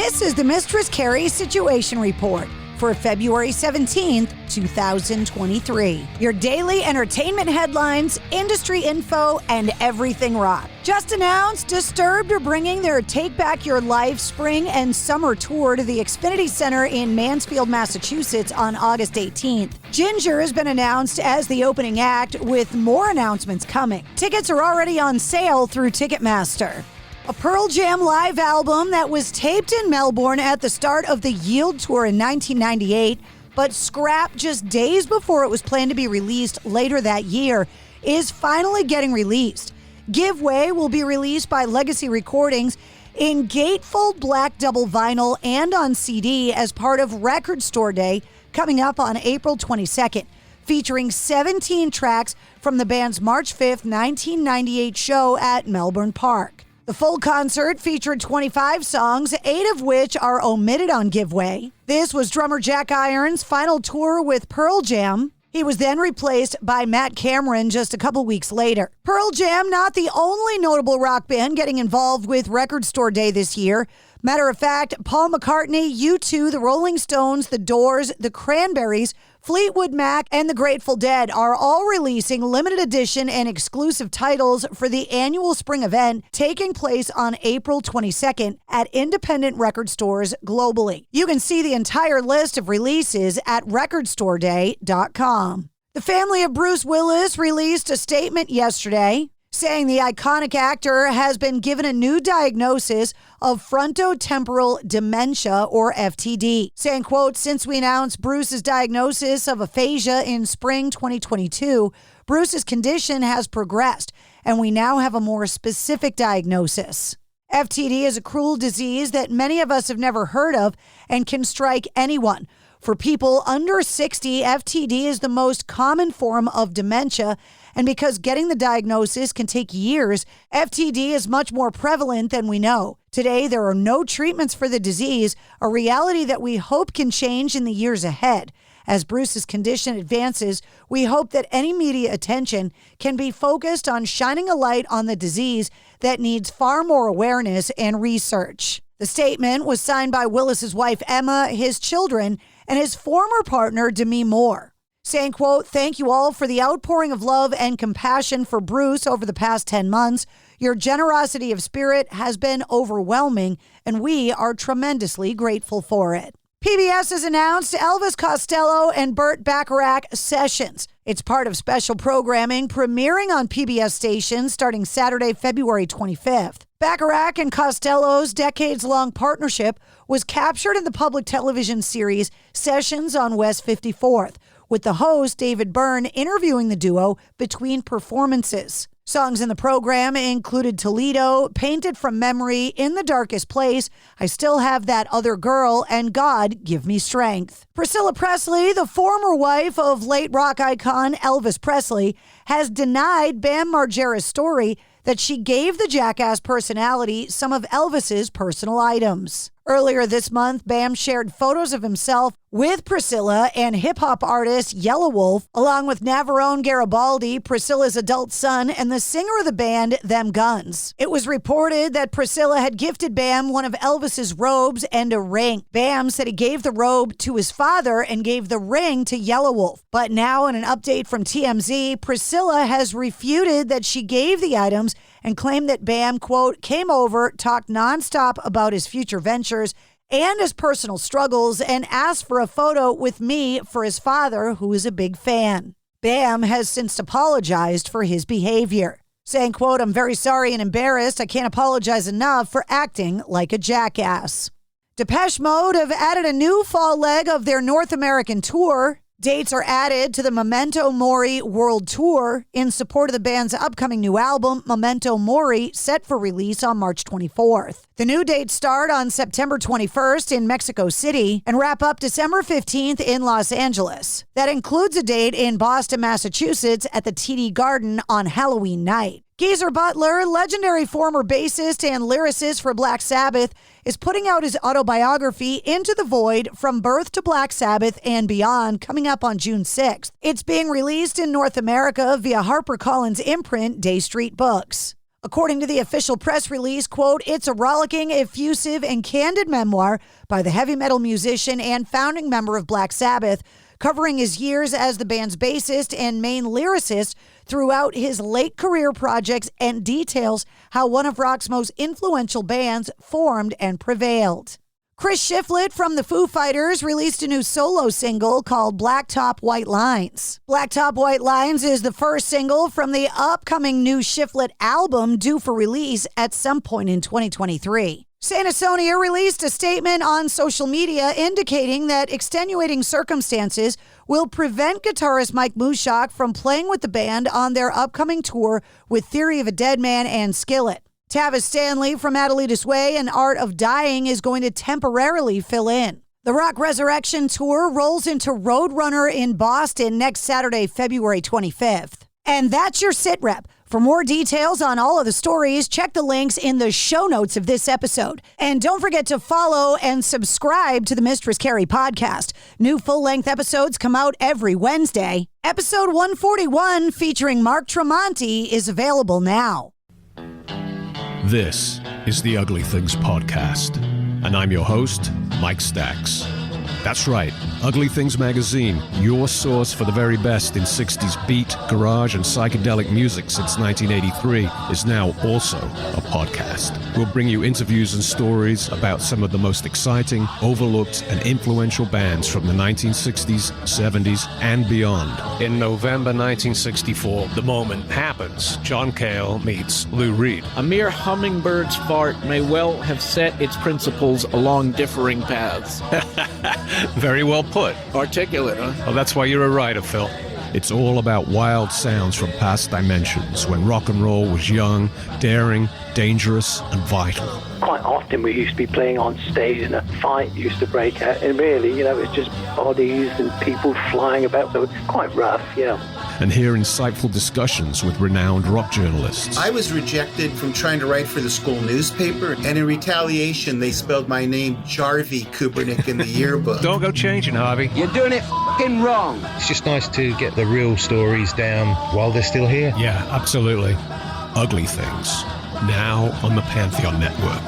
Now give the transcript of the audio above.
This is the Mistress Carrie Situation Report for February 17th, 2023. Your daily entertainment headlines, industry info, and everything rock. Just announced, Disturbed are bringing their Take Back Your Life spring and summer tour to the Xfinity Center in Mansfield, Massachusetts on August 18th. Ginger has been announced as the opening act, with more announcements coming. Tickets are already on sale through Ticketmaster. A Pearl Jam live album that was taped in Melbourne at the start of the Yield Tour in 1998, but scrapped just days before it was planned to be released later that year, is finally getting released. Give Way will be released by Legacy Recordings in gatefold black double vinyl and on CD as part of Record Store Day coming up on April 22nd, featuring 17 tracks from the band's March 5th, 1998 show at Melbourne Park. The full concert featured 25 songs, 8 of which are omitted on Give Way. This was drummer Jack Irons' final tour with Pearl Jam. He was then replaced by Matt Cameron just a couple weeks later. Pearl Jam, not the only notable rock band getting involved with Record Store Day this year. Matter of fact, Paul McCartney, U2, the Rolling Stones, The Doors, the Cranberries, Fleetwood Mac, and the Grateful Dead are all releasing limited edition and exclusive titles for the annual spring event taking place on April 22nd at independent record stores globally. You can see the entire list of releases at recordstoreday.com. The family of Bruce Willis released a statement yesterday saying the iconic actor has been given a new diagnosis of frontotemporal dementia, or FTD, saying, quote, "Since we announced Bruce's diagnosis of aphasia in spring 2022, Bruce's condition has progressed, and we now have a more specific diagnosis. FTD is a cruel disease that many of us have never heard of and can strike anyone. For people under 60, FTD is the most common form of dementia, and because getting the diagnosis can take years, FTD is much more prevalent than we know. Today, there are no treatments for the disease, a reality that we hope can change in the years ahead. As Bruce's condition advances, we hope that any media attention can be focused on shining a light on the disease that needs far more awareness and research." The statement was signed by Willis's wife, Emma, his children, and his former partner, Demi Moore, saying, quote, "Thank you all for the outpouring of love and compassion for Bruce over the past 10 months. Your generosity of spirit has been overwhelming, and we are tremendously grateful for it." PBS has announced Elvis Costello and Burt Bacharach Sessions. It's part of special programming premiering on PBS stations starting Saturday, February 25th. Bacharach and Costello's decades-long partnership was captured in the public television series Sessions on West 54th, with the host, David Byrne, interviewing the duo between performances. Songs in the program included Toledo, Painted from Memory, In the Darkest Place, I Still Have That Other Girl, and God Give Me Strength. Priscilla Presley, the former wife of late rock icon Elvis Presley, has denied Bam Margera's story that she gave the Jackass personality some of Elvis's personal items. Earlier this month, Bam shared photos of himself with Priscilla and hip-hop artist Yellow Wolf, along with Navarone Garibaldi, Priscilla's adult son, and the singer of the band, Them Guns. It was reported that Priscilla had gifted Bam one of Elvis's robes and a ring. Bam said he gave the robe to his father and gave the ring to Yellow Wolf. But now, in an update from TMZ, Priscilla has refuted that she gave the items and claimed that Bam, quote, "came over, talked nonstop about his future ventures and his personal struggles, and asked for a photo with me for his father, who is a big fan." Bam has since apologized for his behavior, saying, quote, "I'm very sorry and embarrassed. I can't apologize enough for acting like a jackass." Depeche Mode have added a new fall leg of their North American tour. Dates are added to the Memento Mori World Tour in support of the band's upcoming new album, Memento Mori, set for release on March 24th. The new dates start on September 21st in Mexico City and wrap up December 15th in Los Angeles. That includes a date in Boston, Massachusetts at the TD Garden on Halloween night. Geezer Butler, legendary former bassist and lyricist for Black Sabbath, is putting out his autobiography, Into the Void, From Birth to Black Sabbath and Beyond, coming up on June 6th. It's being released in North America via HarperCollins imprint Day Street Books. According to the official press release, quote, "It's a rollicking, effusive, and candid memoir by the heavy metal musician and founding member of Black Sabbath, covering his years as the band's bassist and main lyricist throughout his late career projects, and details how one of rock's most influential bands formed and prevailed." Chris Shifflet from the Foo Fighters released a new solo single called Blacktop White Lines. Blacktop White Lines is the first single from the upcoming new Shifflet album due for release at some point in 2023. Asonia released a statement on social media indicating that extenuating circumstances will prevent guitarist Mike Mushock from playing with the band on their upcoming tour with Theory of a Dead Man and Skillet. Tavis Stanley from Adelita's Way and Art of Dying is going to temporarily fill in. The Rock Resurrection Tour rolls into Roadrunner in Boston next Saturday, February 25th. And that's your sit rep. For more details on all of the stories, check the links in the show notes of this episode. And don't forget to follow and subscribe to the Mistress Carrie podcast. New full-length episodes come out every Wednesday. Episode 141 featuring Mark Tremonti is available now. This is the Ugly Things Podcast, and I'm your host, Mike Stacks. That's right, Ugly Things Magazine, your source for the very best in 60s beat, garage, and psychedelic music since 1983, is now also a podcast. We'll bring you interviews and stories about some of the most exciting, overlooked, and influential bands from the 1960s, 70s, and beyond. In November 1964, the moment happens. John Cale meets Lou Reed. A mere hummingbird's fart may well have set its principles along differing paths. Very well put. Articulate, huh? Oh, that's why you're a writer, Phil. It's all about wild sounds from past dimensions when rock and roll was young, daring, dangerous, and vital. Quite often we used to be playing on stage and a fight used to break out, and really, it's just bodies and people flying about, so it's quite rough, And hear insightful discussions with renowned rock journalists. I was rejected from trying to write for the school newspaper, and in retaliation, they spelled my name Jarvie Kubernick in the yearbook. Don't go changing, Harvey. You're doing it f***ing wrong. It's just nice to get the real stories down while they're still here. Yeah, absolutely. Ugly Things, now on the Pantheon Network.